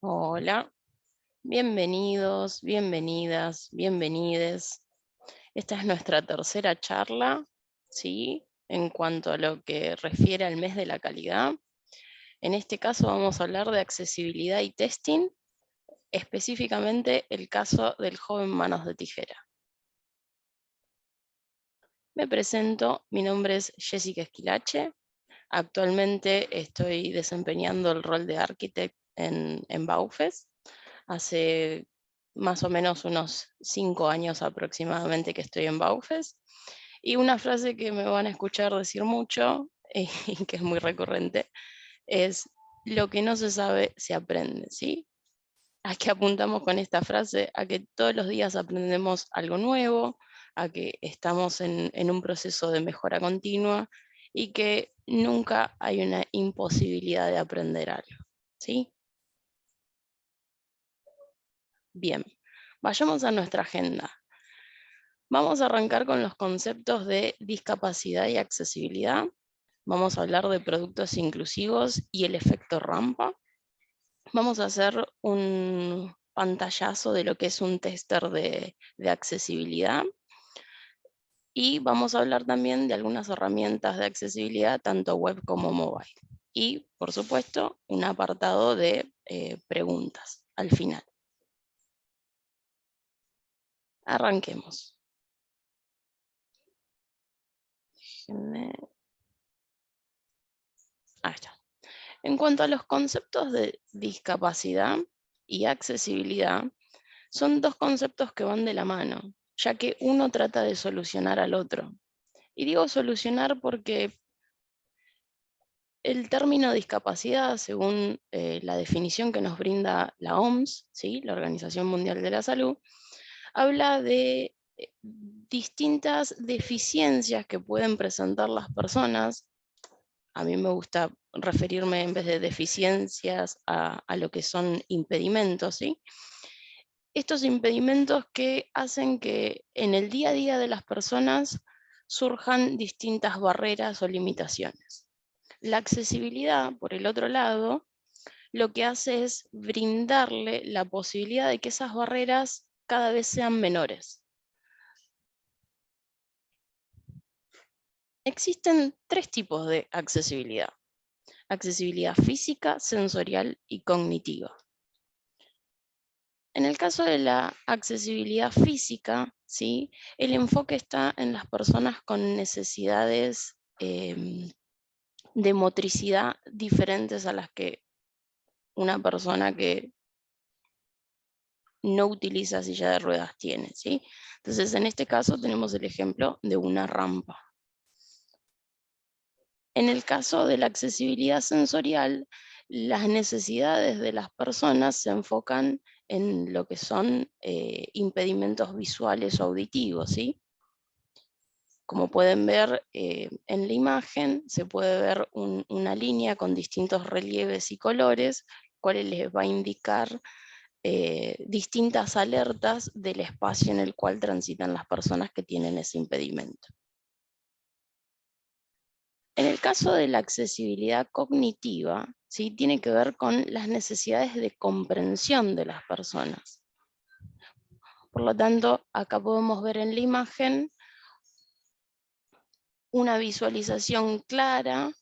Hola, bienvenidos, bienvenidas, bienvenides. Esta es nuestra tercera charla, ¿sí? En cuanto a lo que refiere al mes de la calidad. En este caso vamos a hablar de accesibilidad y testing, específicamente el caso del joven Manos de Tijera. Me presento, mi nombre es Jessica Esquilache. Actualmente estoy desempeñando el rol de architect en Baufes. Hace más o menos unos 5 años aproximadamente que estoy en Baufes. Y una frase que me van a escuchar decir mucho y que es muy recurrente es: lo que no se sabe se aprende, ¿sí? ¿A qué apuntamos con esta frase? A que todos los días aprendemos algo nuevo, a que estamos en un proceso de mejora continua y que nunca hay una imposibilidad de aprender algo, ¿sí? Bien, vayamos a nuestra agenda. Vamos a arrancar con los conceptos de discapacidad y accesibilidad. Vamos a hablar de productos inclusivos y el efecto rampa. Vamos a hacer un pantallazo de lo que es un tester de accesibilidad. Y vamos a hablar también de algunas herramientas de accesibilidad, tanto web como mobile. Y, por supuesto, un apartado de preguntas al final. Arranquemos. Ahí está. En cuanto a los conceptos de discapacidad y accesibilidad, son dos conceptos que van de la mano, ya que uno trata de solucionar al otro. Y digo solucionar porque el término discapacidad, según la definición que nos brinda la OMS, ¿sí? La Organización Mundial de la Salud, habla de distintas deficiencias que pueden presentar las personas. A mí me gusta referirme en vez de deficiencias a lo que son impedimentos, ¿sí? Estos impedimentos que hacen que en el día a día de las personas surjan distintas barreras o limitaciones. La accesibilidad, por el otro lado, lo que hace es brindarle la posibilidad de que esas barreras cada vez sean menores. Existen tres tipos de accesibilidad: accesibilidad física, sensorial y cognitiva. En el caso de la accesibilidad física, ¿sí? El enfoque está en las personas con necesidades de motricidad diferentes a las que una persona que no utiliza silla de ruedas tiene, ¿sí? Entonces, en este caso tenemos el ejemplo de una rampa. En el caso de la accesibilidad sensorial, las necesidades de las personas se enfocan en lo que son impedimentos visuales o auditivos, ¿sí? Como pueden ver en la imagen, se puede ver una línea con distintos relieves y colores, cuales les va a indicar distintas alertas del espacio en el cual transitan las personas que tienen ese impedimento. En el caso de la accesibilidad cognitiva, ¿sí? Tiene que ver con las necesidades de comprensión de las personas. Por lo tanto, acá podemos ver en la imagen una visualización clara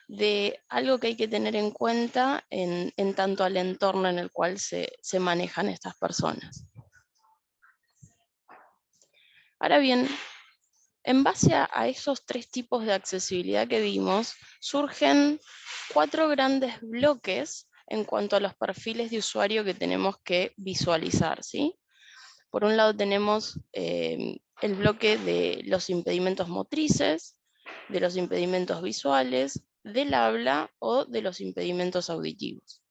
de algo que hay que tener en cuenta en tanto al entorno en el cual se manejan estas personas. Ahora bien, en base a esos tres tipos de accesibilidad que vimos, surgen 4 grandes bloques en cuanto a los perfiles de usuario que tenemos que visualizar, ¿sí? Por un lado tenemos el bloque de los impedimentos motrices, de los impedimentos visuales, del habla o de los impedimentos auditivos.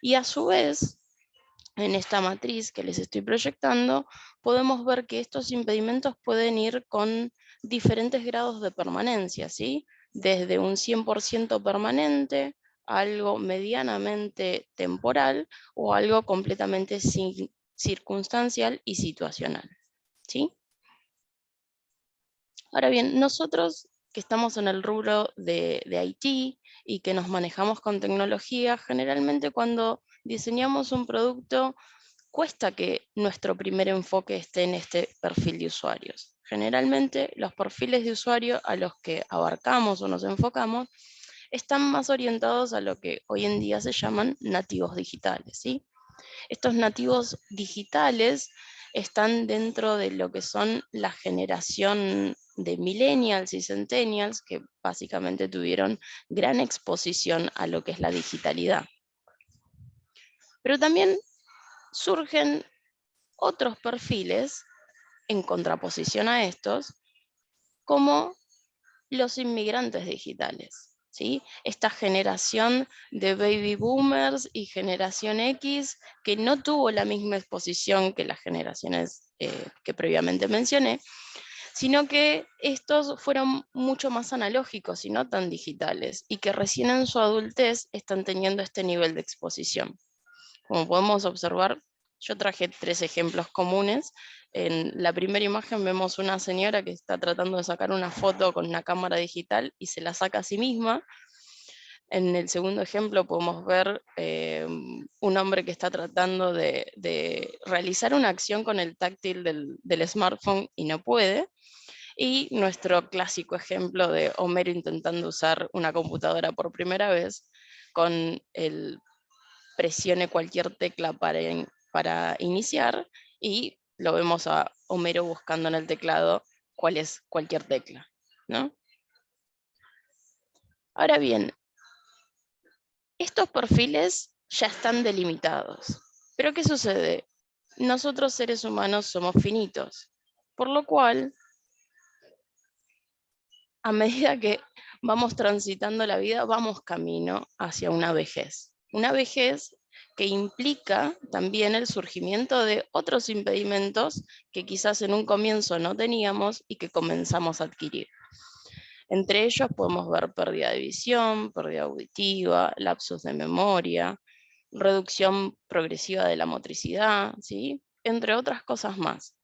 Y a su vez, en esta matriz que les estoy proyectando, podemos ver que estos impedimentos pueden ir con diferentes grados de permanencia, ¿sí? Desde un 100% permanente, algo medianamente temporal o algo completamente circunstancial y situacional, ¿sí? Ahora bien, nosotros que estamos en el rubro de IT y que nos manejamos con tecnología, generalmente cuando diseñamos un producto, cuesta que nuestro primer enfoque esté en este perfil de usuarios. Generalmente los perfiles de usuario a los que abarcamos o nos enfocamos están más orientados a lo que hoy en día se llaman nativos digitales, ¿sí? Estos nativos digitales están dentro de lo que son la generación de millennials y centennials, que básicamente tuvieron gran exposición a lo que es la digitalidad. Pero también surgen otros perfiles en contraposición a estos, como los inmigrantes digitales, ¿sí? Esta generación de baby boomers y generación X que no tuvo la misma exposición que las generaciones que previamente mencioné, sino que estos fueron mucho más analógicos y no tan digitales, y que recién en su adultez están teniendo este nivel de exposición. Como podemos observar, yo traje 3 ejemplos comunes. En la primera imagen vemos una señora que está tratando de sacar una foto con una cámara digital y se la saca a sí misma. En el segundo ejemplo podemos ver un hombre que está tratando de realizar una acción con el táctil del smartphone y no puede. Y nuestro clásico ejemplo de Homero intentando usar una computadora por primera vez con el presione cualquier tecla para iniciar, y lo vemos a Homero buscando en el teclado cuál es cualquier tecla, ¿no? Ahora bien, estos perfiles ya están delimitados. Pero ¿qué sucede? Nosotros seres humanos somos finitos, por lo cual, a medida que vamos transitando la vida, vamos camino hacia una vejez. Una vejez que implica también el surgimiento de otros impedimentos que quizás en un comienzo no teníamos y que comenzamos a adquirir. Entre ellos podemos ver pérdida de visión, pérdida auditiva, lapsos de memoria, reducción progresiva de la motricidad, ¿sí? Entre otras cosas más.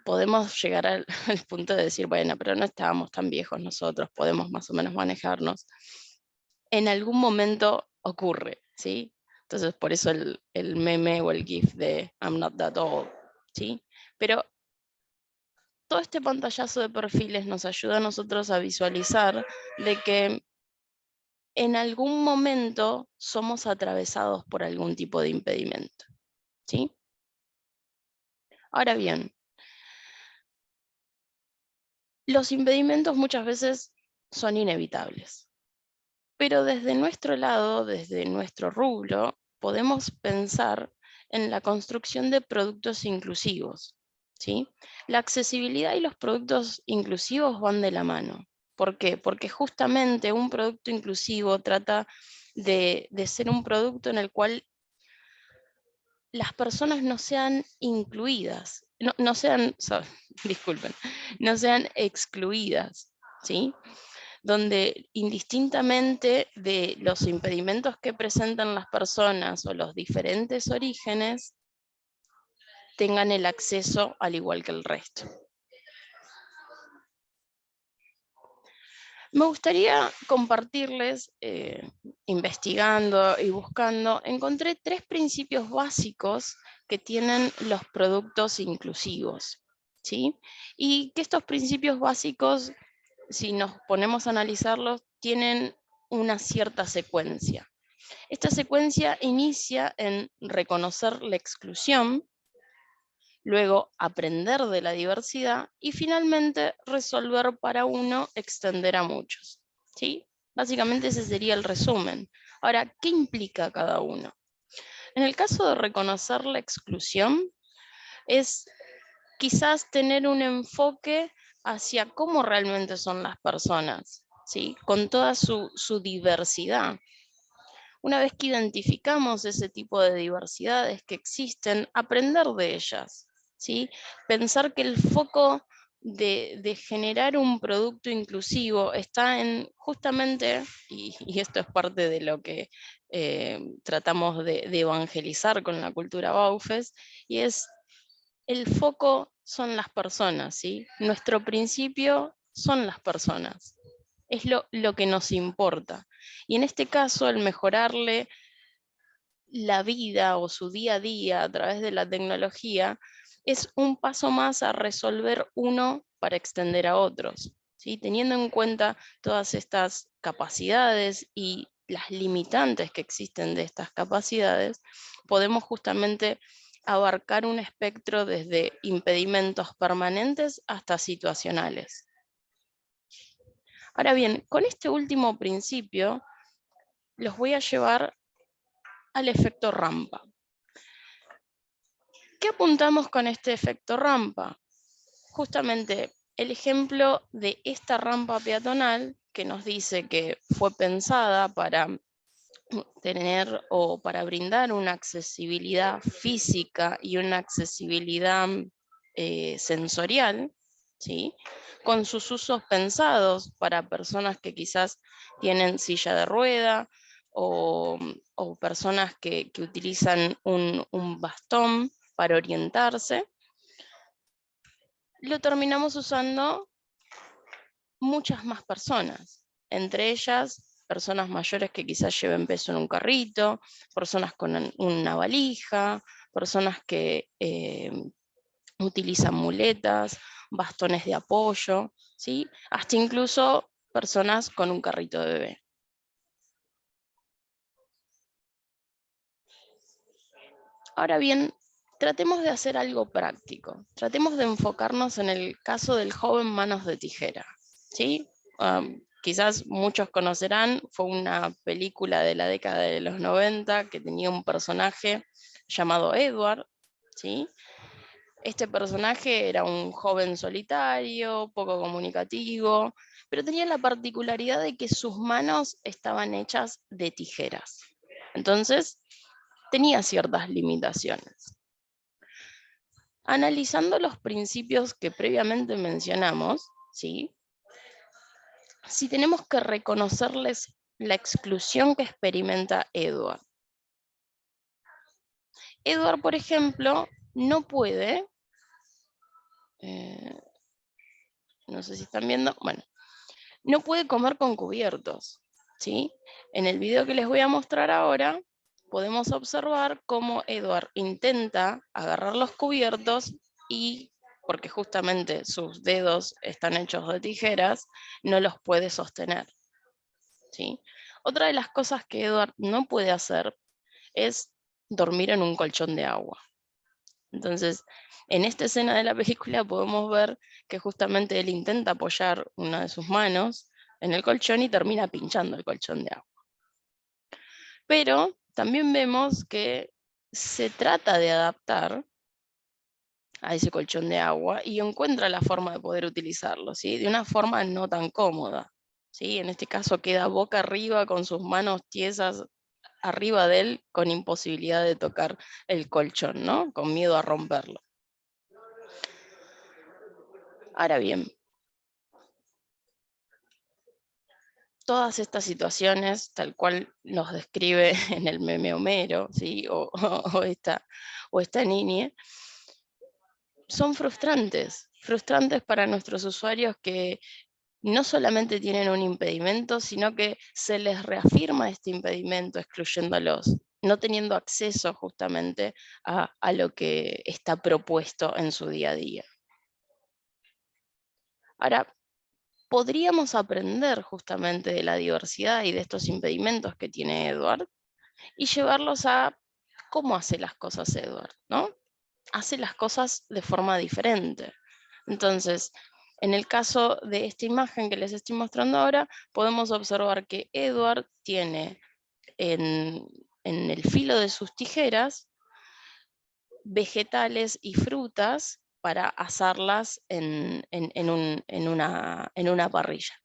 Podemos llegar al, al punto de decir, bueno, pero no estábamos tan viejos nosotros, podemos más o menos manejarnos. En algún momento ocurre, ¿sí? Entonces, por eso el meme o el GIF de I'm not that old, ¿sí? Pero todo este pantallazo de perfiles nos ayuda a nosotros a visualizar de que en algún momento somos atravesados por algún tipo de impedimento, ¿sí? Ahora bien, los impedimentos muchas veces son inevitables, pero desde nuestro lado, desde nuestro rubro, podemos pensar en la construcción de productos inclusivos, ¿sí? La accesibilidad y los productos inclusivos van de la mano. ¿Por qué? Porque justamente un producto inclusivo trata de ser un producto en el cual las personas no sean incluidas, no sean, disculpen, no sean excluidas, ¿sí? Donde indistintamente de los impedimentos que presentan las personas o los diferentes orígenes, tengan el acceso al igual que el resto. Me gustaría compartirles, investigando y buscando, encontré 3 principios básicos que tienen los productos inclusivos, ¿sí? Y que estos principios básicos, si nos ponemos a analizarlos, tienen una cierta secuencia. Esta secuencia inicia en reconocer la exclusión, luego aprender de la diversidad y finalmente resolver para uno, extender a muchos, ¿sí? Básicamente ese sería el resumen. Ahora, ¿qué implica cada uno? En el caso de reconocer la exclusión, es quizás tener un enfoque hacia cómo realmente son las personas, ¿sí? Con toda su diversidad. Una vez que identificamos ese tipo de diversidades que existen, aprender de ellas, ¿sí? Pensar que el foco de generar un producto inclusivo está en justamente, y esto es parte de lo que tratamos de evangelizar con la cultura Baufes, y es el foco son las personas, ¿sí? Nuestro principio son las personas. es lo que nos importa. Y en este caso, el mejorarle la vida o su día a día a través de la tecnología es un paso más a resolver uno para extender a otros, ¿sí? Teniendo en cuenta todas estas capacidades y las limitantes que existen de estas capacidades, podemos justamente abarcar un espectro desde impedimentos permanentes hasta situacionales. Ahora bien, con este último principio los voy a llevar al efecto rampa. ¿Qué apuntamos con este efecto rampa? Justamente el ejemplo de esta rampa peatonal que nos dice que fue pensada para tener o para brindar una accesibilidad física y una accesibilidad sensorial, ¿sí? Con sus usos pensados para personas que quizás tienen silla de rueda o personas que utilizan un bastón para orientarse, lo terminamos usando muchas más personas, entre ellas personas mayores que quizás lleven peso en un carrito, personas con una valija, personas que utilizan muletas, bastones de apoyo, ¿sí? Hasta incluso personas con un carrito de bebé. Ahora bien, tratemos de hacer algo práctico. Tratemos de enfocarnos en el caso del joven Manos de Tijera, ¿sí? Quizás muchos conocerán, fue una película de la década de los 90 que tenía un personaje llamado Edward, ¿sí? Este personaje era un joven solitario, poco comunicativo, pero tenía la particularidad de que sus manos estaban hechas de tijeras. Entonces, tenía ciertas limitaciones. Analizando los principios que previamente mencionamos, ¿sí? Si tenemos que reconocerles la exclusión que experimenta Edward. Edward, por ejemplo, no puede, no sé si están viendo, bueno, no puede comer con cubiertos, ¿sí? En el video que les voy a mostrar ahora, podemos observar cómo Edward intenta agarrar los cubiertos y, porque justamente sus dedos están hechos de tijeras, no los puede sostener, ¿sí? Otra de las cosas que Edward no puede hacer es dormir en un colchón de agua. Entonces, en esta escena de la película podemos ver que justamente él intenta apoyar una de sus manos en el colchón y termina pinchando el colchón de agua. Pero también vemos que se trata de adaptar a ese colchón de agua y encuentra la forma de poder utilizarlo, ¿sí? De una forma no tan cómoda, ¿sí? En este caso queda boca arriba con sus manos tiesas arriba de él con imposibilidad de tocar el colchón, ¿no? Con miedo a romperlo. Ahora bien, todas estas situaciones, tal cual nos describe en el meme Homero, ¿sí? o esta niña, son frustrantes para nuestros usuarios que no solamente tienen un impedimento, sino que se les reafirma este impedimento excluyéndolos, no teniendo acceso justamente a lo que está propuesto en su día a día. Ahora, podríamos aprender justamente de la diversidad y de estos impedimentos que tiene Edward y llevarlos a cómo hace las cosas Edward, ¿no? Hace las cosas de forma diferente. Entonces, en el caso de esta imagen que les estoy mostrando ahora, podemos observar que Edward tiene en el filo de sus tijeras vegetales y frutas para asarlas en una parrilla,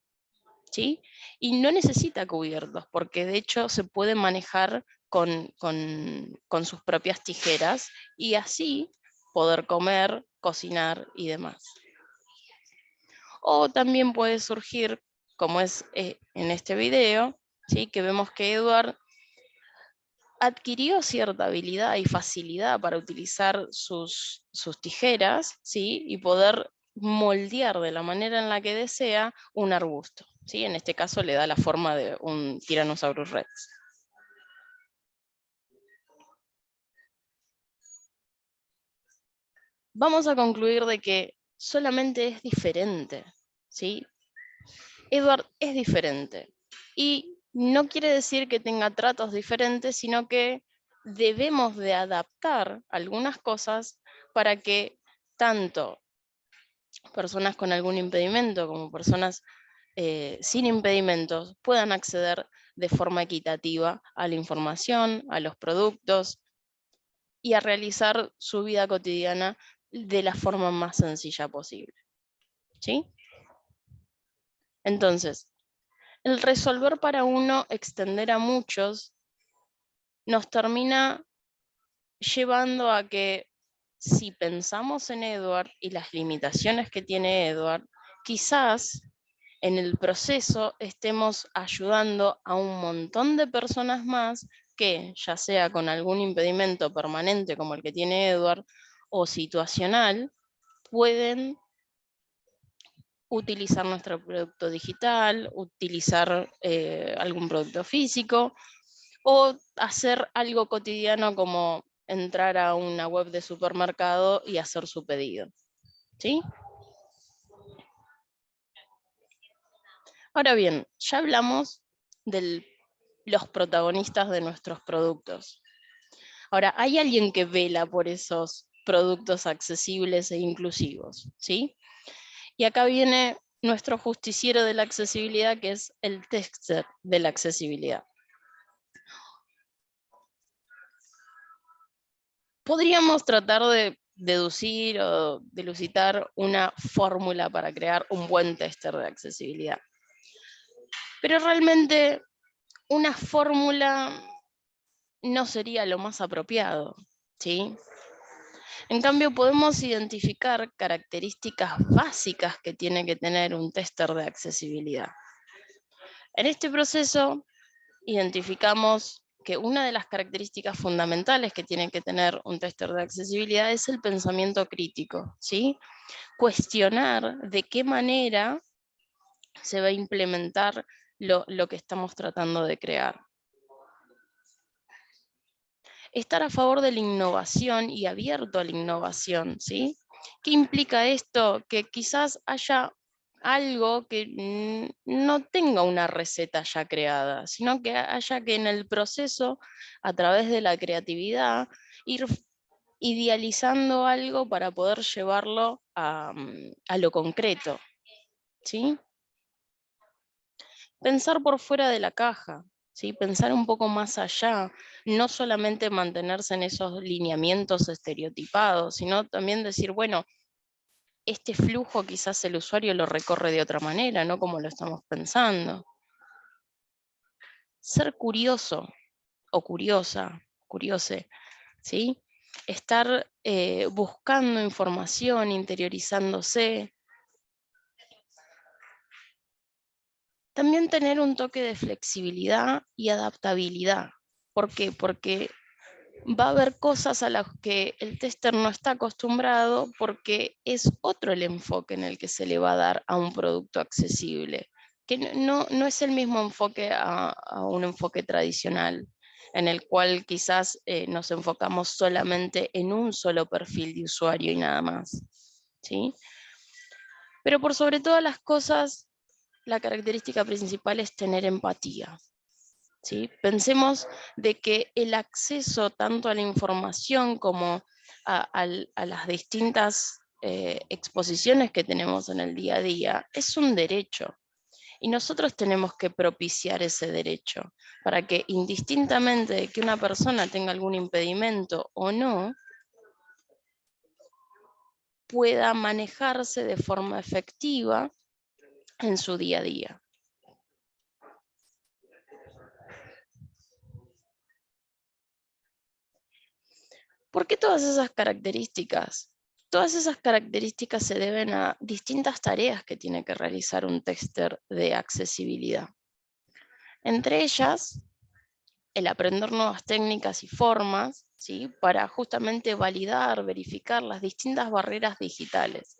¿sí? Y no necesita cubiertos, porque de hecho se puede manejar con sus propias tijeras y así poder comer, cocinar y demás. O también puede surgir, como es en este video, ¿sí? Que vemos que Edward adquirió cierta habilidad y facilidad para utilizar sus tijeras, ¿sí? Y poder moldear de la manera en la que desea un arbusto, ¿sí? En este caso le da la forma de un Tyrannosaurus Rex. Vamos a concluir de que solamente es diferente, ¿sí? Edward es diferente. Y no quiere decir que tenga tratos diferentes, sino que debemos de adaptar algunas cosas para que tanto personas con algún impedimento como personas sin impedimentos puedan acceder de forma equitativa a la información, a los productos y a realizar su vida cotidiana de la forma más sencilla posible. ¿Sí? Entonces, el resolver para uno, extender a muchos, nos termina llevando a que si pensamos en Edward y las limitaciones que tiene Edward, quizás en el proceso estemos ayudando a un montón de personas más que, ya sea con algún impedimento permanente como el que tiene Edward, o situacional, pueden utilizar nuestro producto digital, utilizar algún producto físico, o hacer algo cotidiano como entrar a una web de supermercado y hacer su pedido. ¿Sí? Ahora bien, ya hablamos de los protagonistas de nuestros productos. Ahora, hay alguien que vela por esos productos accesibles e inclusivos, ¿sí? Y acá viene nuestro justiciero de la accesibilidad, que es el tester de la accesibilidad. Podríamos tratar de deducir o dilucidar una fórmula para crear un buen tester de accesibilidad. Pero realmente una fórmula no sería lo más apropiado, ¿sí? En cambio, podemos identificar características básicas que tiene que tener un tester de accesibilidad. En este proceso, identificamos que una de las características fundamentales que tiene que tener un tester de accesibilidad es el pensamiento crítico, ¿sí? Cuestionar de qué manera se va a implementar lo que estamos tratando de crear. Estar a favor de la innovación y abierto a la innovación, ¿sí? ¿Qué implica esto? Que quizás haya algo que no tenga una receta ya creada, sino que haya que en el proceso, a través de la creatividad, ir idealizando algo para poder llevarlo a lo concreto, ¿sí? Pensar por fuera de la caja, ¿sí? Pensar un poco más allá, no solamente mantenerse en esos lineamientos estereotipados, sino también decir, bueno, este flujo quizás el usuario lo recorre de otra manera, no como lo estamos pensando. Ser curioso o curiosa, curiose, ¿sí? Estar buscando información, interiorizándose. También tener un toque de flexibilidad y adaptabilidad. ¿Por qué? Porque va a haber cosas a las que el tester no está acostumbrado porque es otro el enfoque en el que se le va a dar a un producto accesible, que no es el mismo enfoque a un enfoque tradicional, en el cual quizás nos enfocamos solamente en un solo perfil de usuario y nada más, ¿sí? Pero por sobre todas las cosas, la característica principal es tener empatía. ¿Sí? Pensemos de que el acceso tanto a la información como a las distintas exposiciones que tenemos en el día a día es un derecho. Y nosotros tenemos que propiciar ese derecho para que indistintamente de que una persona tenga algún impedimento o no, pueda manejarse de forma efectiva en su día a día. ¿Por qué todas esas características? Todas esas características se deben a distintas tareas que tiene que realizar un tester de accesibilidad. Entre ellas, el aprender nuevas técnicas y formas, ¿sí? Para justamente validar, verificar las distintas barreras digitales.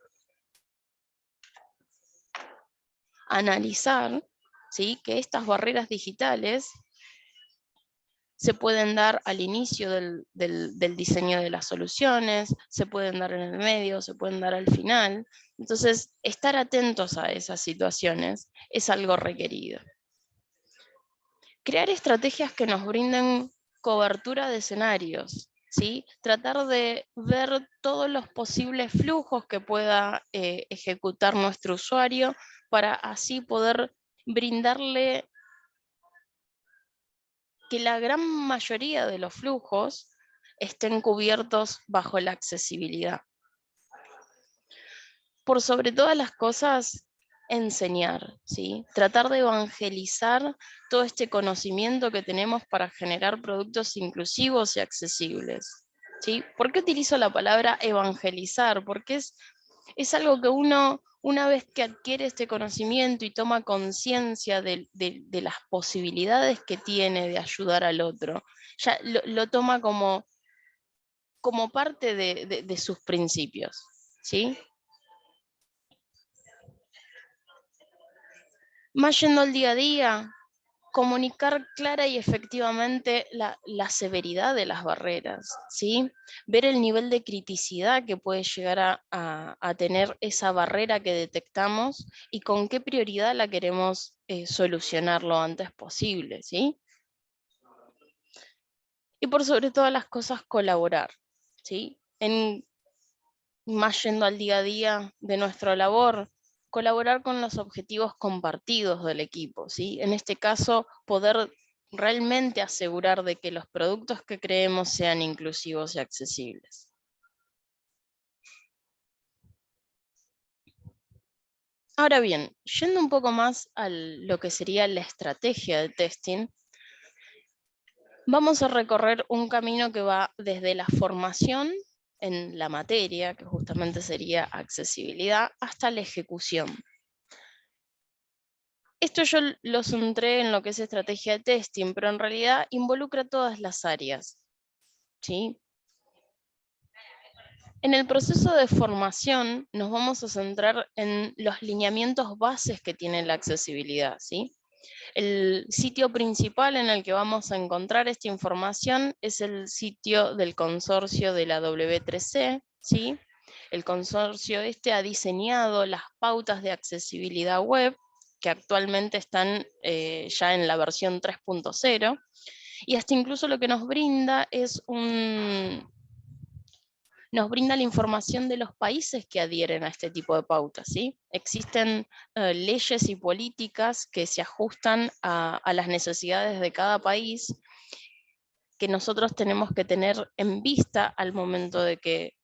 Analizar ¿sí? Que estas barreras digitales se pueden dar al inicio del diseño de las soluciones, se pueden dar en el medio, se pueden dar al final. Entonces, estar atentos a esas situaciones es algo requerido. Crear estrategias que nos brinden cobertura de escenarios, ¿sí? Tratar de ver todos los posibles flujos que pueda ejecutar nuestro usuario para así poder brindarle que la gran mayoría de los flujos estén cubiertos bajo la accesibilidad. Por sobre todas las cosas, enseñar, ¿sí? Tratar de evangelizar todo este conocimiento que tenemos para generar productos inclusivos y accesibles, ¿sí? ¿Por qué utilizo la palabra evangelizar? Porque es algo que uno, una vez que adquiere este conocimiento y toma conciencia de las posibilidades que tiene de ayudar al otro, ya lo toma como parte de sus principios, ¿sí? Más yendo al día a día, comunicar clara y efectivamente la severidad de las barreras, ¿sí? Ver el nivel de criticidad que puede llegar a tener esa barrera que detectamos y con qué prioridad la queremos solucionar lo antes posible, ¿sí? Y por sobre todas las cosas, colaborar, ¿sí? Más yendo al día a día de nuestra labor, colaborar con los objetivos compartidos del equipo, ¿sí? En este caso, poder realmente asegurar de que los productos que creemos sean inclusivos y accesibles. Ahora bien, yendo un poco más a lo que sería la estrategia de testing, vamos a recorrer un camino que va desde la formación en la materia, que justamente sería accesibilidad, hasta la ejecución. Esto yo lo centré en lo que es estrategia de testing, pero en realidad involucra todas las áreas, ¿sí? En el proceso de formación nos vamos a centrar en los lineamientos bases que tiene la accesibilidad, ¿sí? El sitio principal en el que vamos a encontrar esta información es el sitio del consorcio de la W3C, ¿sí? El consorcio este ha diseñado las pautas de accesibilidad web que actualmente están ya en la versión 3.0, y hasta incluso lo que nos brinda es nos brinda la información de los países que adhieren a este tipo de pautas, ¿sí? Existen leyes y políticas que se ajustan a las necesidades de cada país, que nosotros tenemos que tener en vista al momento del que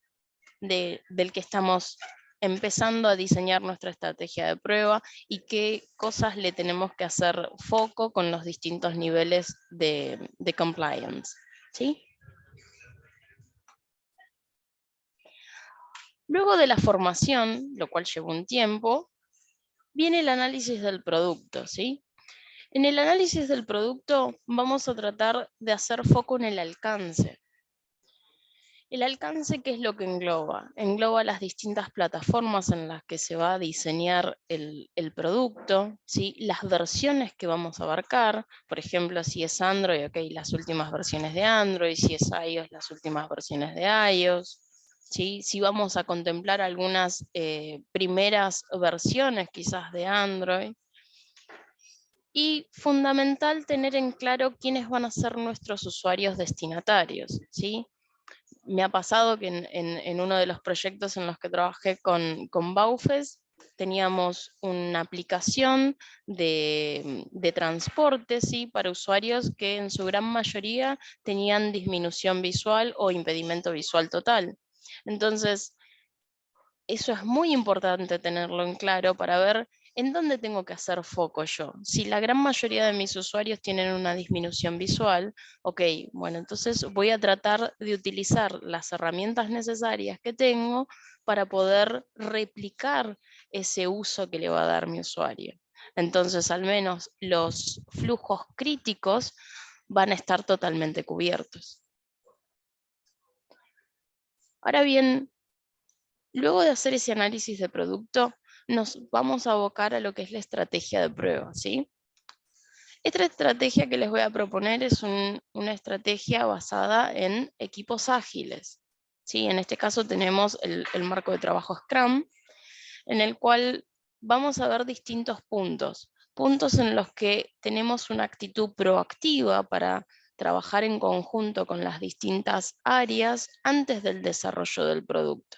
estamos empezando a diseñar nuestra estrategia de prueba y qué cosas le tenemos que hacer foco con los distintos niveles de compliance, ¿sí? Luego de la formación, lo cual lleva un tiempo, viene el análisis del producto, ¿sí? En el análisis del producto vamos a tratar de hacer foco en el alcance. El alcance, ¿qué es lo que engloba? Engloba las distintas plataformas en las que se va a diseñar el producto, ¿sí? Las versiones que vamos a abarcar, por ejemplo, si es Android, ok, las últimas versiones de Android, si es iOS, las últimas versiones de iOS, ¿sí? Si vamos a contemplar algunas primeras versiones quizás de Android. Y fundamental tener en claro quiénes van a ser nuestros usuarios destinatarios, ¿sí? Me ha pasado que en uno de los proyectos en los que trabajé con Baufes, teníamos una aplicación de transporte, ¿sí? Para usuarios que en su gran mayoría tenían disminución visual o impedimento visual total. Entonces, eso es muy importante tenerlo en claro para ver en dónde tengo que hacer foco yo. Si la gran mayoría de mis usuarios tienen una disminución visual, ok, bueno, entonces voy a tratar de utilizar las herramientas necesarias que tengo para poder replicar ese uso que le va a dar mi usuario. Entonces, al menos los flujos críticos van a estar totalmente cubiertos. Ahora bien, luego de hacer ese análisis de producto, nos vamos a abocar a lo que es la estrategia de prueba, ¿sí? Esta estrategia que les voy a proponer es una estrategia basada en equipos ágiles. ¿Sí? En este caso tenemos el marco de trabajo Scrum, en el cual vamos a ver distintos puntos. Puntos en los que tenemos una actitud proactiva para trabajar en conjunto con las distintas áreas antes del desarrollo del producto.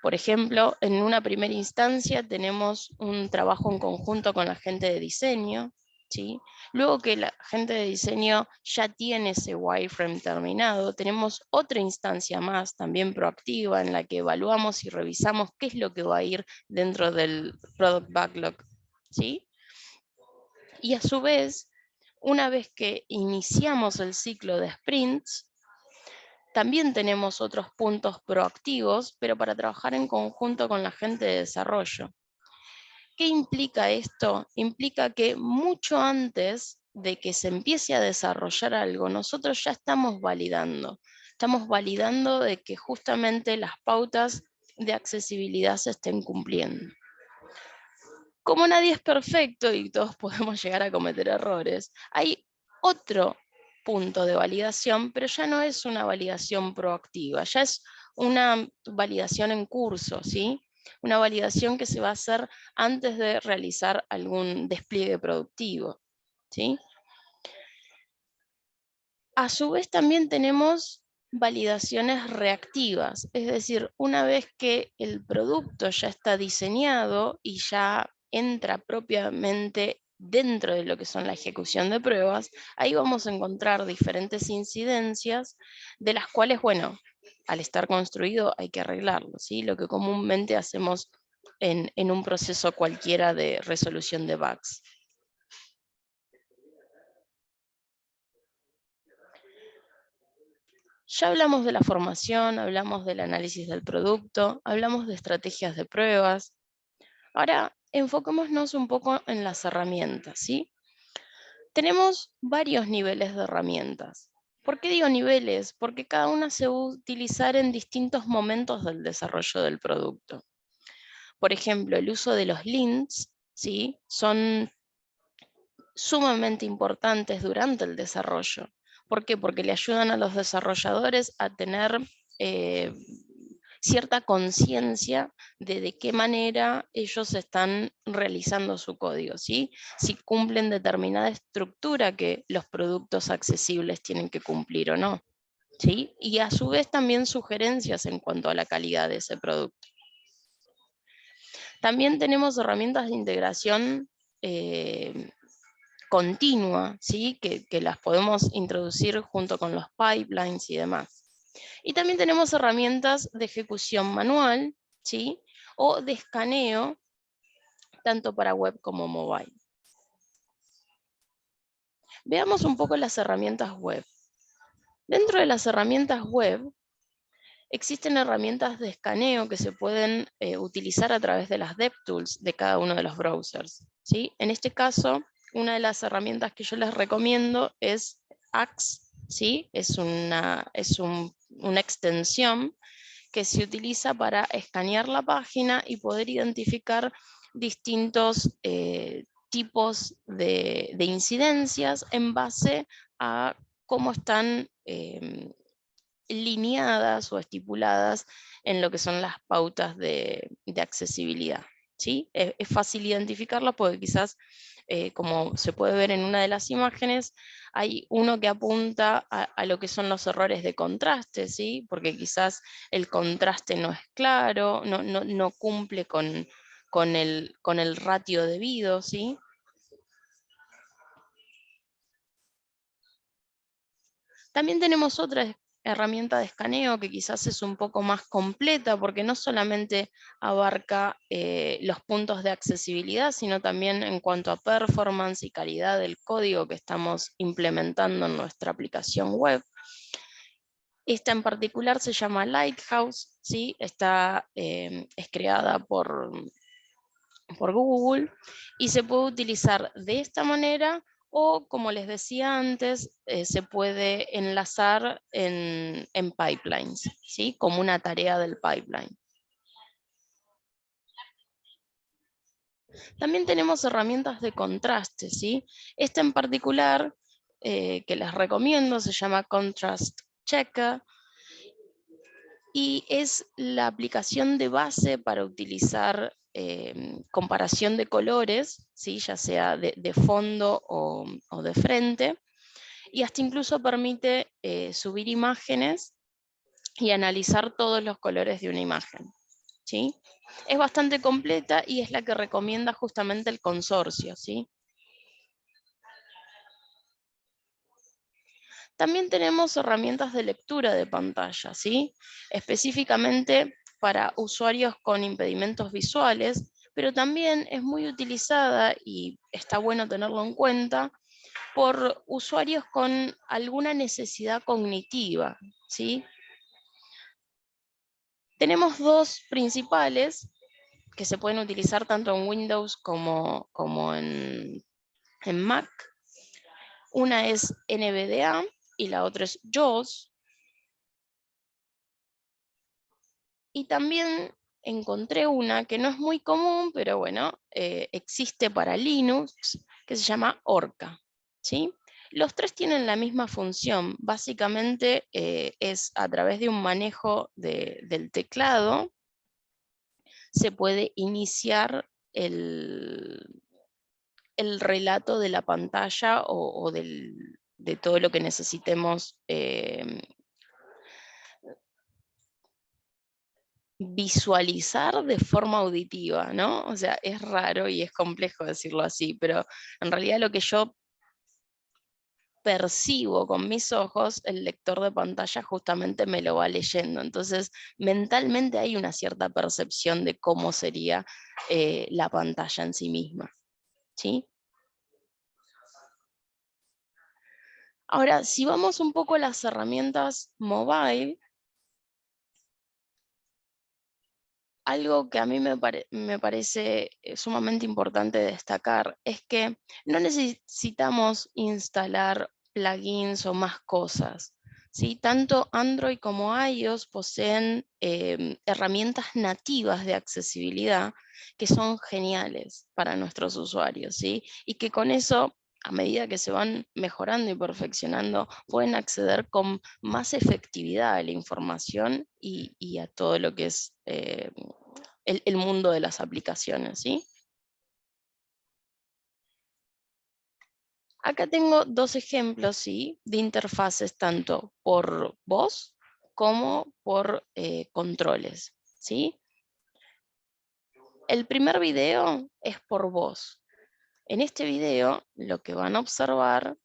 Por ejemplo, en una primera instancia tenemos un trabajo en conjunto con la gente de diseño, ¿sí? Luego que la gente de diseño ya tiene ese wireframe terminado, tenemos otra instancia más, también proactiva, en la que evaluamos y revisamos qué es lo que va a ir dentro del Product Backlog, ¿sí? Y a su vez, una vez que iniciamos el ciclo de sprints, también tenemos otros puntos proactivos, pero para trabajar en conjunto con la gente de desarrollo. ¿Qué implica esto? Implica que mucho antes de que se empiece a desarrollar algo, nosotros ya estamos validando. Estamos validando de que justamente las pautas de accesibilidad se estén cumpliendo. Como nadie es perfecto y todos podemos llegar a cometer errores, hay otro punto de validación, pero ya no es una validación proactiva, ya es una validación en curso, ¿sí? Una validación que se va a hacer antes de realizar algún despliegue productivo, ¿sí? A su vez también tenemos validaciones reactivas, es decir, una vez que el producto ya está diseñado y ya entra propiamente dentro de lo que son la ejecución de pruebas, ahí vamos a encontrar diferentes incidencias de las cuales, bueno, al estar construido hay que arreglarlo, ¿sí? Lo que comúnmente hacemos en un proceso cualquiera de resolución de bugs. Ya hablamos de la formación, hablamos del análisis del producto, hablamos de estrategias de pruebas. Ahora, enfoquémonos un poco en las herramientas, ¿sí? Tenemos varios niveles de herramientas. ¿Por qué digo niveles? Porque cada una se va a utilizar en distintos momentos del desarrollo del producto. Por ejemplo, el uso de los lints, ¿sí? Son sumamente importantes durante el desarrollo. ¿Por qué? Porque le ayudan a los desarrolladores a tener cierta conciencia de qué manera ellos están realizando su código, ¿sí? Si cumplen determinada estructura que los productos accesibles tienen que cumplir o no, ¿sí? Y a su vez también sugerencias en cuanto a la calidad de ese producto. También tenemos herramientas de integración continua, ¿sí? que las podemos introducir junto con los pipelines y demás. Y también tenemos herramientas de ejecución manual, ¿sí? O de escaneo, tanto para web como mobile. Veamos un poco las herramientas web. Dentro de las herramientas web, existen herramientas de escaneo que se pueden utilizar a través de las DevTools de cada uno de los browsers, ¿sí? En este caso, una de las herramientas que yo les recomiendo es Axe, ¿sí? Es una extensión que se utiliza para escanear la página y poder identificar distintos tipos de incidencias en base a cómo están lineadas o estipuladas en lo que son las pautas de accesibilidad, ¿sí? Es fácil identificarlas porque quizás, como se puede ver en una de las imágenes, hay uno que apunta a lo que son los errores de contraste, ¿sí? Porque quizás el contraste no es claro, no cumple con el ratio debido, ¿sí? También tenemos otra herramienta de escaneo que quizás es un poco más completa porque no solamente abarca los puntos de accesibilidad, sino también en cuanto a performance y calidad del código que estamos implementando en nuestra aplicación web. Esta en particular se llama Lighthouse, ¿sí? Es creada por Google y se puede utilizar de esta manera o, como les decía antes, se puede enlazar en pipelines, ¿sí? Como una tarea del pipeline. También tenemos herramientas de contraste, ¿sí? Esta en particular, que les recomiendo, se llama Contrast Checker, y es la aplicación de base para utilizar comparación de colores, ¿sí? Ya sea de fondo o de frente, y hasta incluso permite subir imágenes y analizar todos los colores de una imagen, ¿sí? Es bastante completa y es la que recomienda justamente el consorcio, ¿sí? También tenemos herramientas de lectura de pantalla, ¿sí? Específicamente para usuarios con impedimentos visuales, pero también es muy utilizada, y está bueno tenerlo en cuenta, por usuarios con alguna necesidad cognitiva, ¿sí? Tenemos dos principales que se pueden utilizar tanto en Windows como en Mac. Una es NVDA y la otra es JAWS. Y también encontré una que no es muy común, pero bueno, existe para Linux, que se llama Orca, ¿sí? Los tres tienen la misma función. Básicamente es a través de un manejo del teclado, se puede iniciar el relato de la pantalla o de todo lo que necesitemos visualizar de forma auditiva, ¿no? O sea, es raro y es complejo decirlo así, pero en realidad lo que yo percibo con mis ojos, el lector de pantalla justamente me lo va leyendo. Entonces, mentalmente hay una cierta percepción de cómo sería la pantalla en sí misma, ¿sí? Ahora, si vamos un poco a las herramientas mobile, algo que a mí me parece sumamente importante destacar es que no necesitamos instalar plugins o más cosas, ¿sí? Tanto Android como iOS poseen herramientas nativas de accesibilidad que son geniales para nuestros usuarios, ¿sí? Y que con eso, a medida que se van mejorando y perfeccionando, pueden acceder con más efectividad a la información y a todo lo que es el mundo de las aplicaciones, ¿sí? Acá tengo dos ejemplos, ¿sí? De interfaces tanto por voz como por controles, ¿sí? El primer video es por voz. En este video lo que van a observar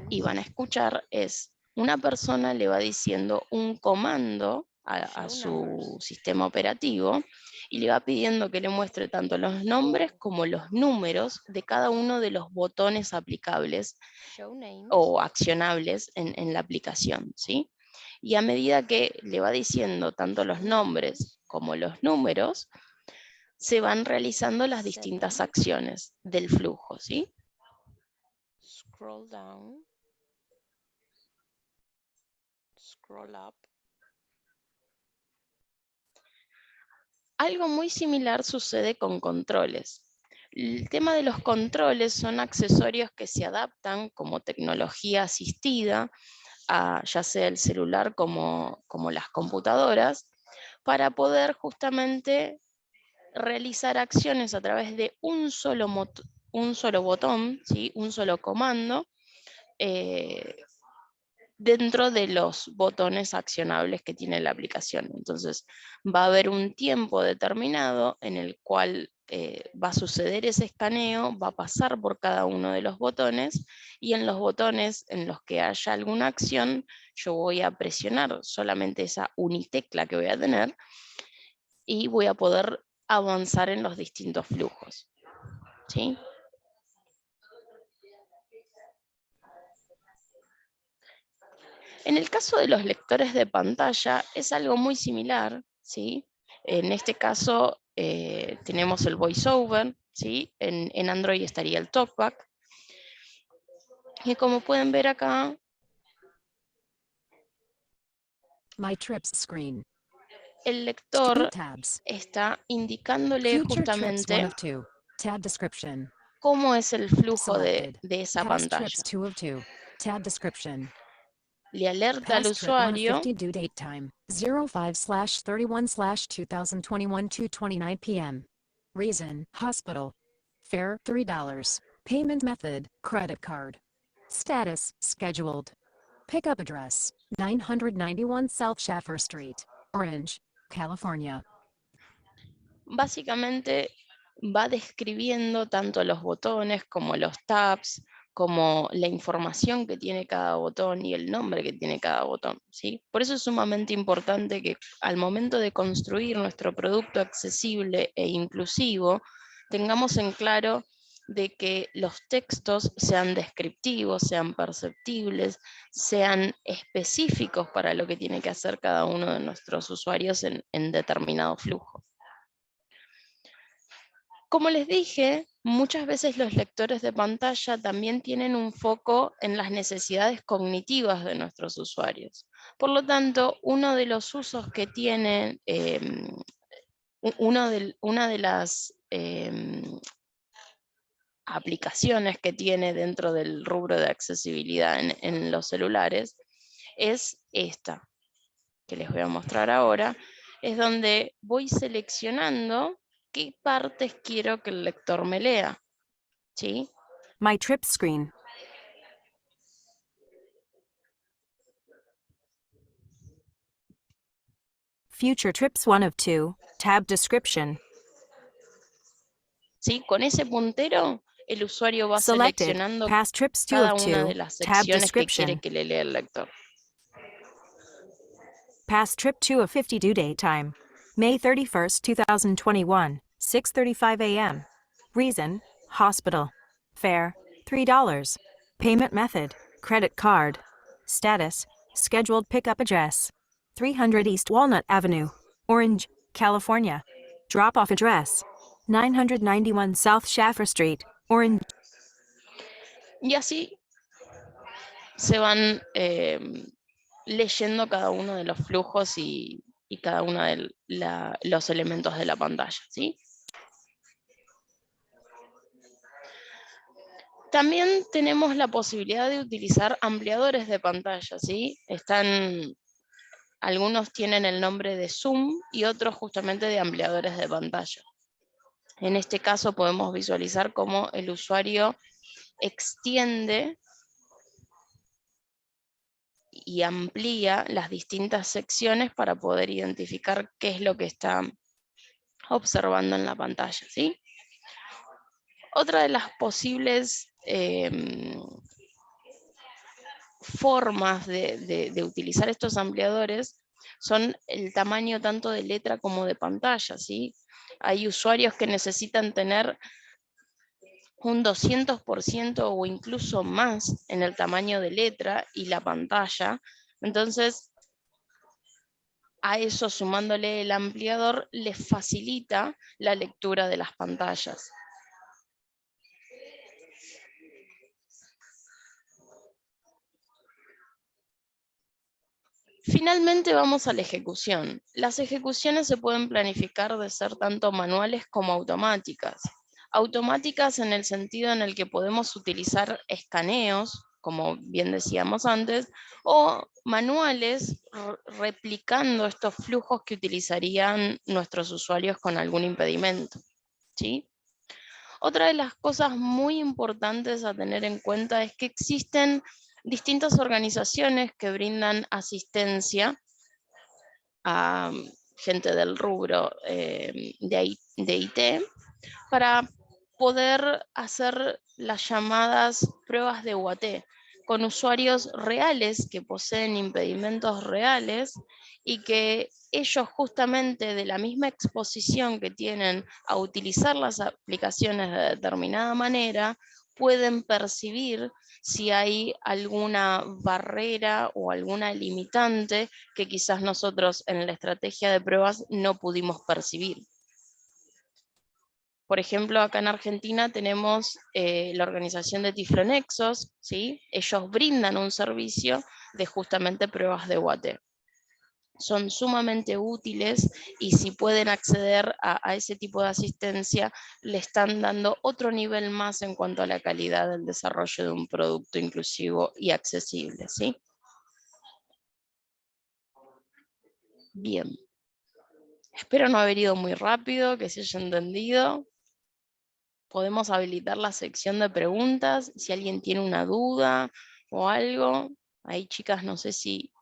y van a escuchar es una persona le va diciendo un comando a su sistema operativo y le va pidiendo que le muestre tanto los nombres como los números de cada uno de los botones aplicables o accionables en la aplicación, ¿sí? Y a medida que le va diciendo tanto los nombres como los números, se van realizando las distintas acciones del flujo, ¿sí? Scroll down, scroll up. Algo muy similar sucede con controles. El tema de los controles son accesorios que se adaptan como tecnología asistida, ya sea el celular como las computadoras, para poder justamente realizar acciones a través de un solo botón, ¿sí? Un solo comando, eh, dentro de los botones accionables que tiene la aplicación. Entonces, va a haber un tiempo determinado en el cual va a suceder ese escaneo, va a pasar por cada uno de los botones, y en los botones en los que haya alguna acción, yo voy a presionar solamente esa unitecla que voy a tener y voy a poder avanzar en los distintos flujos, ¿sí? En el caso de los lectores de pantalla es algo muy similar, ¿sí? En este caso tenemos el VoiceOver, ¿sí? En Android estaría el TalkBack. Y como pueden ver acá, My trips screen. el lector Tabs. está indicándole Future trips 1 justamente of 2. Tab description. cómo es el flujo Selected. de esa Past pantalla. trips 2 of 2. Tab description. Le alerta al Past trip 1 of usuario 50 due date time 05/31/2021 2:29 p.m. Reason hospital. Fare $3. Payment method credit card. Status scheduled. Pickup address 991 South Shaffer Street, Orange, California. Básicamente va describiendo tanto los botones como los tabs, como la información que tiene cada botón y el nombre que tiene cada botón, ¿sí? Por eso es sumamente importante que al momento de construir nuestro producto accesible e inclusivo, tengamos en claro de que los textos sean descriptivos, sean perceptibles, sean específicos para lo que tiene que hacer cada uno de nuestros usuarios en determinado flujo. Como les dije, muchas veces los lectores de pantalla también tienen un foco en las necesidades cognitivas de nuestros usuarios. Por lo tanto, uno de los usos que tienen, una de las aplicaciones que tiene dentro del rubro de accesibilidad en los celulares es esta, que les voy a mostrar ahora, es donde voy seleccionando qué partes quiero que el lector me lea, ¿sí? My trip screen. Future trips 1 of 2. Tab description. ¿Sí? Con ese puntero, el usuario va Selected. seleccionando Past trips 2 cada of una 2. de las Tab secciones que quiere description. que le lea el lector. Past trip 2 of 50 due date time. May 31st, 2021, 6:35 a.m. Reason, hospital. Fare, $3. Payment method, credit card. Status, scheduled pickup address, 300 East Walnut Avenue, Orange, California. Drop-off address, 991 South Shaffer Street, Orange. Y así se van leyendo cada uno de los flujos y cada uno de los elementos de la pantalla, ¿sí? También tenemos la posibilidad de utilizar ampliadores de pantalla, ¿sí? Algunos tienen el nombre de zoom y otros justamente de ampliadores de pantalla. En este caso podemos visualizar cómo el usuario extiende y amplía las distintas secciones para poder identificar qué es lo que está observando en la pantalla, ¿sí? Otra de las posibles formas de utilizar estos ampliadores son el tamaño tanto de letra como de pantalla, ¿sí? Hay usuarios que necesitan tener un 200% o incluso más en el tamaño de letra y la pantalla. Entonces, a eso sumándole el ampliador, les facilita la lectura de las pantallas. Finalmente vamos a la ejecución. Las ejecuciones se pueden planificar de ser tanto manuales como automáticas. Automáticas en el sentido en el que podemos utilizar escaneos, como bien decíamos antes, o manuales replicando estos flujos que utilizarían nuestros usuarios con algún impedimento, ¿sí? Otra de las cosas muy importantes a tener en cuenta es que existen distintas organizaciones que brindan asistencia a gente del rubro de IT para poder hacer las llamadas pruebas de UAT con usuarios reales que poseen impedimentos reales y que ellos justamente de la misma exposición que tienen a utilizar las aplicaciones de determinada manera, pueden percibir si hay alguna barrera o alguna limitante que quizás nosotros en la estrategia de pruebas no pudimos percibir. Por ejemplo, acá en Argentina tenemos la organización de Tiflonexos, ¿sí? Ellos brindan un servicio de justamente pruebas de UAT. son sumamente útiles y si pueden acceder a ese tipo de asistencia, le están dando otro nivel más en cuanto a la calidad del desarrollo de un producto inclusivo y accesible, ¿sí? Bien. Espero no haber ido muy rápido, que se haya entendido. Podemos habilitar la sección de preguntas, si alguien tiene una duda o algo. Ahí, chicas, no sé si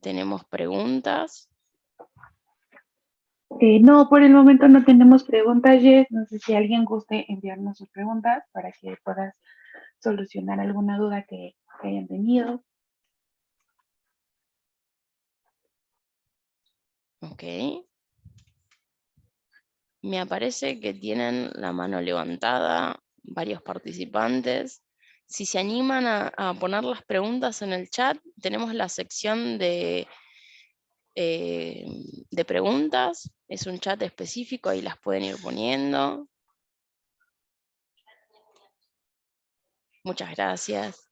tenemos preguntas. No, por el momento no tenemos preguntas, Jess. No sé si alguien guste enviarnos sus preguntas para que puedas solucionar alguna duda que hayan tenido. Ok. Me aparece que tienen la mano levantada varios participantes. Si se animan a poner las preguntas en el chat, tenemos la sección de preguntas. Es un chat específico, ahí las pueden ir poniendo. Muchas gracias.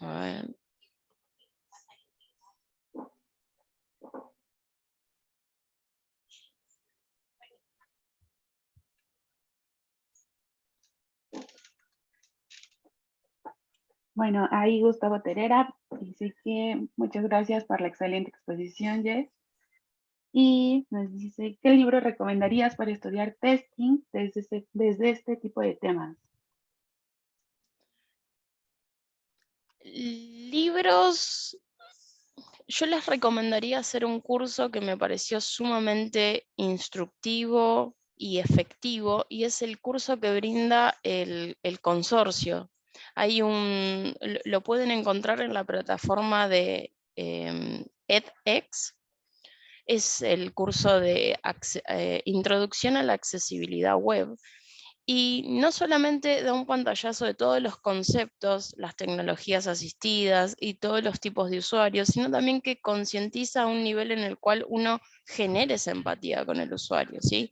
A ver. Bueno, ahí Gustavo Terera dice que muchas gracias por la excelente exposición, Jess. Y nos dice, ¿qué libro recomendarías para estudiar testing desde este tipo de temas? Libros, yo les recomendaría hacer un curso que me pareció sumamente instructivo y efectivo, y es el curso que brinda el consorcio. Lo pueden encontrar en la plataforma de edX, es el curso de Introducción a la Accesibilidad Web. Y no solamente da un pantallazo de todos los conceptos, las tecnologías asistidas y todos los tipos de usuarios, sino también que concientiza a un nivel en el cual uno genere esa empatía con el usuario, ¿sí?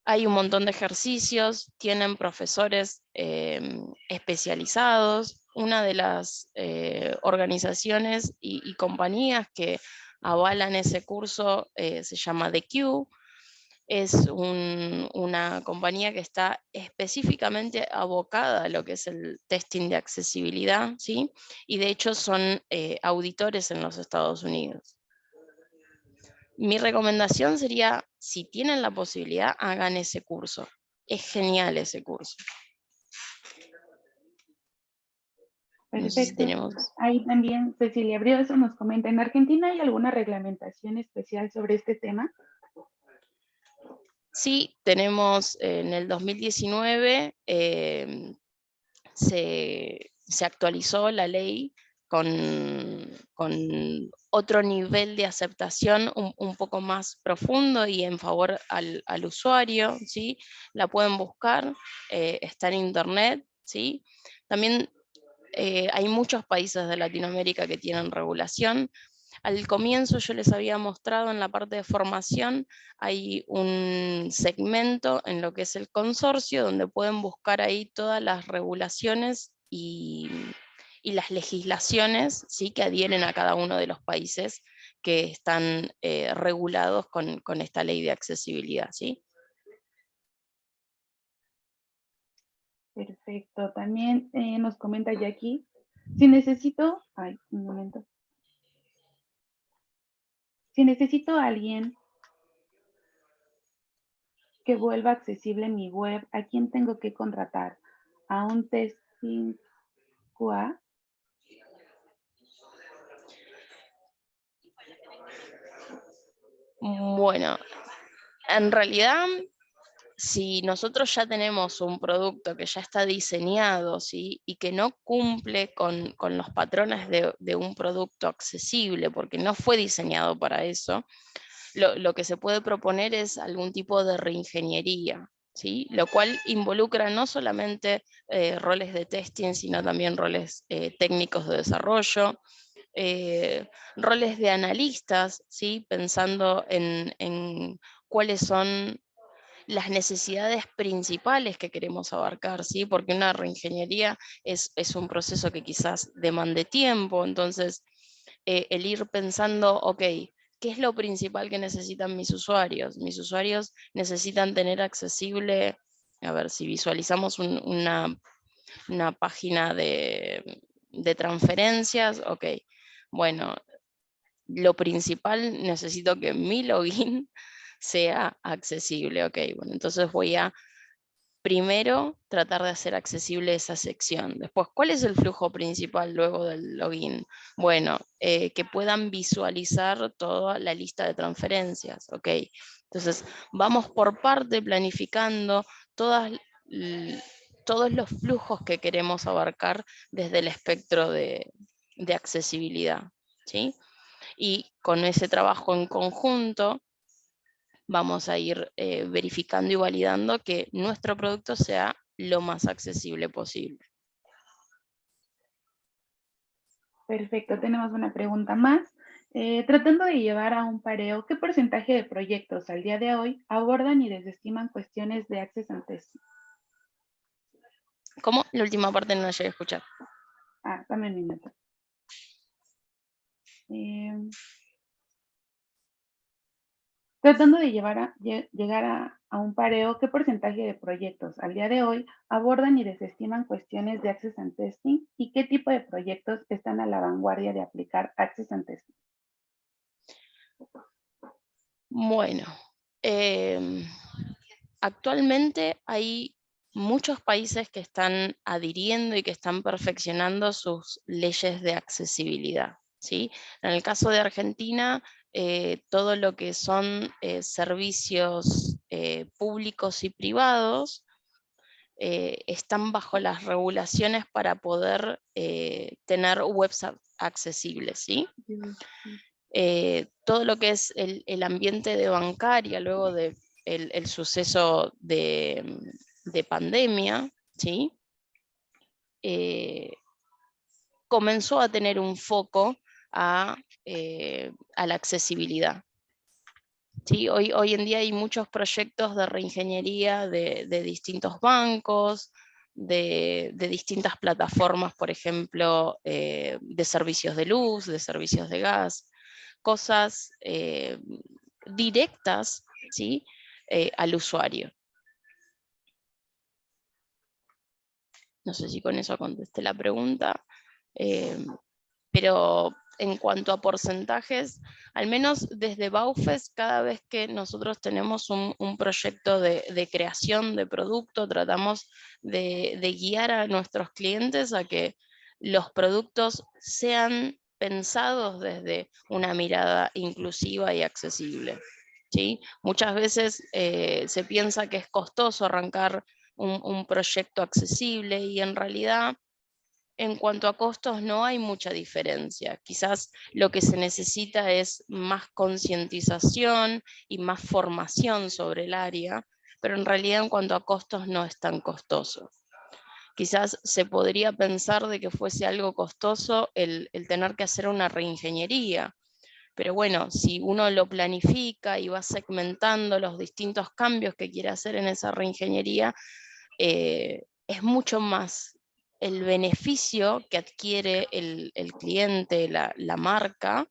Hay un montón de ejercicios, tienen profesores especializados. Una de las organizaciones y compañías que avalan ese curso se llama The Q. Es una compañía que está específicamente abocada a lo que es el testing de accesibilidad, ¿sí? Y de hecho son auditores en los Estados Unidos. Mi recomendación sería, si tienen la posibilidad, hagan ese curso. Es genial ese curso. No sé si Perfecto. tenemos... Ahí también Cecilia Brioso nos comenta, ¿en Argentina hay alguna reglamentación especial sobre este tema? Sí, tenemos en el 2019 se actualizó la ley con otro nivel de aceptación un poco más profundo y en favor al usuario, ¿sí? La pueden buscar, está en internet, ¿sí? También hay muchos países de Latinoamérica que tienen regulación. Al comienzo yo les había mostrado en la parte de formación, hay un segmento en lo que es el consorcio, donde pueden buscar ahí todas las regulaciones y las legislaciones, ¿sí?, que adhieren a cada uno de los países que están regulados con esta ley de accesibilidad, ¿sí? Perfecto. También nos comenta Jackie, si necesito, un momento. Si necesito a alguien que vuelva accesible mi web, ¿a quién tengo que contratar? ¿A un testing QA? Bueno, en realidad, si nosotros ya tenemos un producto que ya está diseñado, ¿sí?, y que no cumple con los patrones de un producto accesible, porque no fue diseñado para eso, lo que se puede proponer es algún tipo de reingeniería, ¿sí?, lo cual involucra no solamente roles de testing, sino también roles técnicos de desarrollo, roles de analistas, ¿sí?, pensando en cuáles son las necesidades principales que queremos abarcar, ¿sí? Porque una reingeniería es un proceso que quizás demande tiempo, entonces el ir pensando, ok, ¿qué es lo principal que necesitan mis usuarios? Mis usuarios necesitan tener accesible, a ver, si visualizamos una página de transferencias, ok, bueno, lo principal, necesito que mi login sea accesible, ok, bueno, entonces voy a primero tratar de hacer accesible esa sección. Después, ¿cuál es el flujo principal luego del login? Bueno, que puedan visualizar toda la lista de transferencias, ok. Entonces, vamos por parte planificando todos los flujos que queremos abarcar desde el espectro de accesibilidad, ¿sí? Y con ese trabajo en conjunto, vamos a ir verificando y validando que nuestro producto sea lo más accesible posible. Perfecto, tenemos una pregunta más. Tratando de llevar a un pareo, ¿qué porcentaje de proyectos al día de hoy abordan y desestiman cuestiones de access and testing? ¿Cómo? La última parte no la llegué a escuchar. Dame un minuto. Tratando de llegar a un pareo, ¿qué porcentaje de proyectos al día de hoy abordan y desestiman cuestiones de access and testing? ¿Y qué tipo de proyectos están a la vanguardia de aplicar access and testing? Bueno, actualmente hay muchos países que están adhiriendo y que están perfeccionando sus leyes de accesibilidad, ¿sí? En el caso de Argentina, todo lo que son servicios públicos y privados están bajo las regulaciones para poder tener webs accesibles, ¿sí? Todo lo que es el ambiente de bancaria, luego de el suceso de pandemia, ¿sí? Comenzó a tener un foco a la accesibilidad. ¿Sí? Hoy en día hay muchos proyectos de reingeniería de distintos bancos, de distintas plataformas, por ejemplo, de servicios de luz, de servicios de gas, cosas directas, ¿sí? Al usuario. No sé si con eso contesté la pregunta, pero en cuanto a porcentajes, al menos desde Baufes, cada vez que nosotros tenemos un proyecto de creación de producto, tratamos de guiar a nuestros clientes a que los productos sean pensados desde una mirada inclusiva y accesible, ¿sí? Muchas veces se piensa que es costoso arrancar un proyecto accesible y en realidad en cuanto a costos no hay mucha diferencia. Quizás lo que se necesita es más concientización y más formación sobre el área, pero en realidad en cuanto a costos no es tan costoso. Quizás se podría pensar de que fuese algo costoso el tener que hacer una reingeniería, pero bueno, si uno lo planifica y va segmentando los distintos cambios que quiere hacer en esa reingeniería, es mucho más el beneficio que adquiere el cliente, la marca,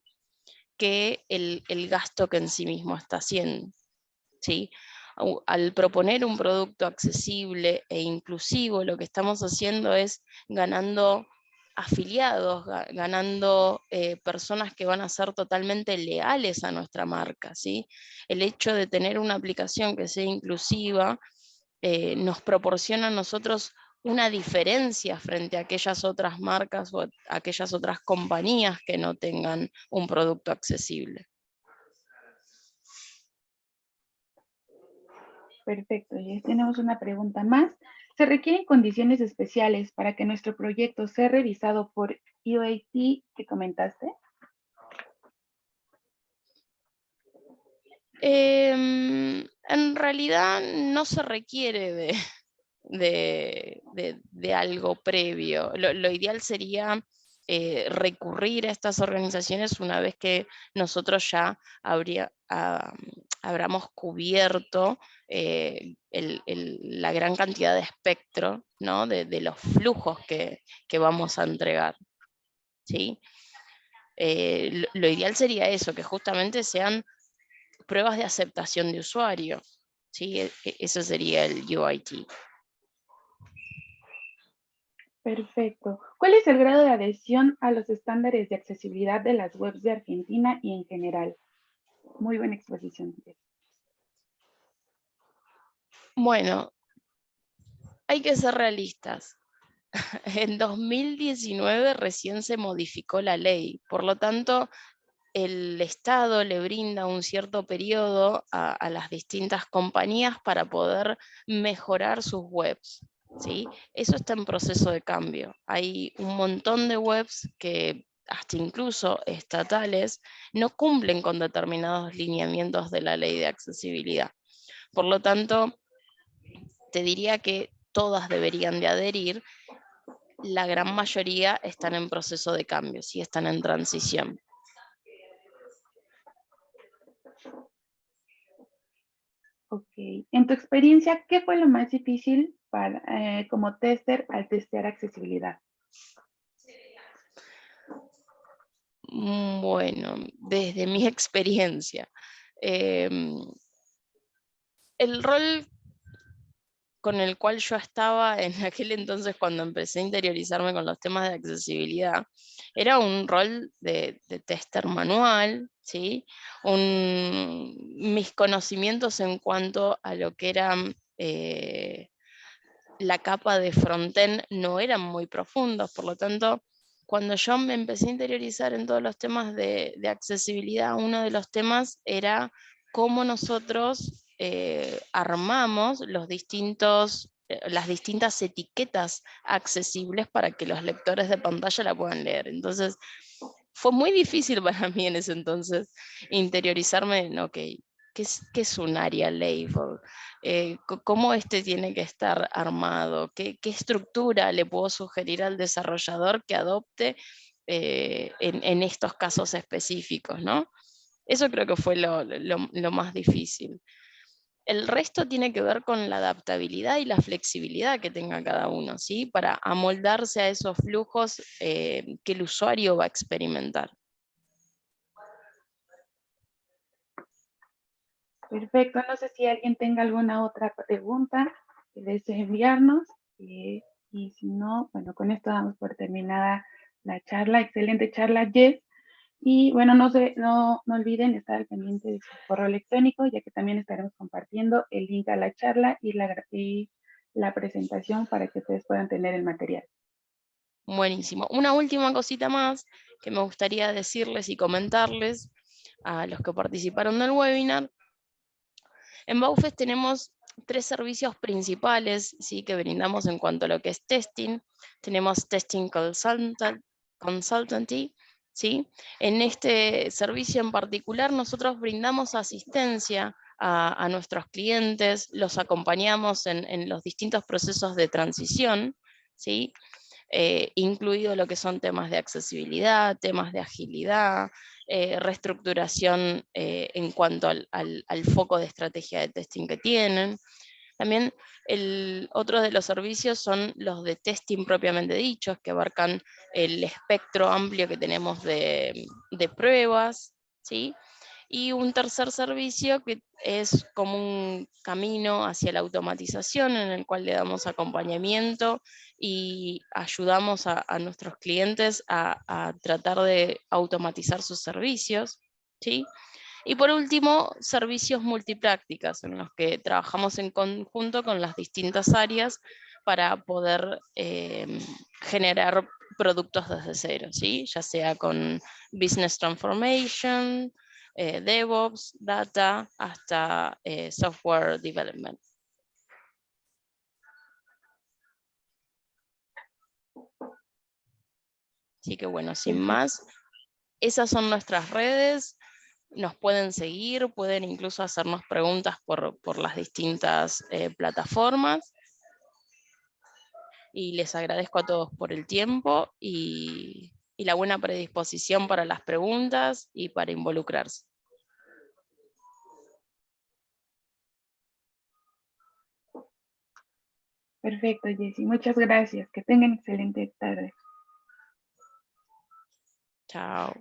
que el gasto que en sí mismo está haciendo, ¿sí? Al proponer un producto accesible e inclusivo, lo que estamos haciendo es ganando afiliados, ganando personas que van a ser totalmente leales a nuestra marca, ¿sí? El hecho de tener una aplicación que sea inclusiva nos proporciona a nosotros una diferencia frente a aquellas otras marcas o a aquellas otras compañías que no tengan un producto accesible. Perfecto, y tenemos una pregunta más. ¿Se requieren condiciones especiales para que nuestro proyecto sea revisado por UAT que comentaste? En realidad no se requiere de algo previo. Lo ideal sería recurrir a estas organizaciones una vez que nosotros ya habramos cubierto la gran cantidad de espectro, ¿no? de los flujos que vamos a entregar, ¿sí? Lo ideal sería eso, que justamente sean pruebas de aceptación de usuario, ¿sí? Eso sería el UIT. Perfecto. ¿Cuál es el grado de adhesión a los estándares de accesibilidad de las webs de Argentina y en general? Muy buena exposición. Bueno, hay que ser realistas. En 2019 recién se modificó la ley, por lo tanto, el Estado le brinda un cierto periodo a las distintas compañías para poder mejorar sus webs, ¿sí? Eso está en proceso de cambio. Hay un montón de webs que hasta incluso estatales no cumplen con determinados lineamientos de la ley de accesibilidad. Por lo tanto, te diría que todas deberían de adherir. La gran mayoría están en proceso de cambio, sí, están en transición. Ok. En tu experiencia, ¿qué fue lo más difícil como tester al testear accesibilidad? Bueno, desde mi experiencia, el rol con el cual yo estaba en aquel entonces cuando empecé a interiorizarme con los temas de accesibilidad, era un rol de tester manual, ¿sí? Mis conocimientos en cuanto a lo que era la capa de frontend no eran muy profundos, por lo tanto, cuando yo me empecé a interiorizar en todos los temas de accesibilidad, uno de los temas era cómo nosotros armamos las distintas etiquetas accesibles para que los lectores de pantalla la puedan leer. Entonces, fue muy difícil para mí en ese entonces interiorizarme en, ok, ¿qué es un area label? ¿Cómo este tiene que estar armado? ¿Qué estructura le puedo sugerir al desarrollador que adopte en estos casos específicos, ¿no? Eso creo que fue lo más difícil. El resto tiene que ver con la adaptabilidad y la flexibilidad que tenga cada uno, ¿sí? Para amoldarse a esos flujos que el usuario va a experimentar. Perfecto. No sé si alguien tenga alguna otra pregunta que desee enviarnos. Y si no, bueno, con esto damos por terminada la charla. Excelente charla, Jess. Y bueno, no olviden estar al pendiente de su correo electrónico, ya que también estaremos compartiendo el link a la charla y la presentación para que ustedes puedan tener el material. Buenísimo. Una última cosita más que me gustaría decirles y comentarles a los que participaron del webinar. En Baufest tenemos 3 servicios principales, ¿sí? Que brindamos en cuanto a lo que es testing. Tenemos Testing Consultancy, ¿sí? En este servicio en particular nosotros brindamos asistencia a nuestros clientes, los acompañamos en los distintos procesos de transición, ¿sí? Incluido lo que son temas de accesibilidad, temas de agilidad, reestructuración en cuanto al foco de estrategia de testing que tienen. También otro de los servicios son los de testing propiamente dichos, que abarcan el espectro amplio que tenemos de pruebas, ¿sí? Y un tercer servicio que es como un camino hacia la automatización en el cual le damos acompañamiento y ayudamos a nuestros clientes a tratar de automatizar sus servicios, ¿sí? Y por último, servicios multiprácticas en los que trabajamos en conjunto con las distintas áreas para poder generar productos desde cero, ¿sí? Ya sea con Business Transformation, DevOps, Data, hasta Software Development. Así que bueno, sin más, esas son nuestras redes. Nos pueden seguir, pueden incluso hacernos preguntas por las distintas plataformas. Y les agradezco a todos por el tiempo y la buena predisposición para las preguntas y para involucrarse. Perfecto, Jessie. Muchas gracias. Que tengan excelente tarde. Chao.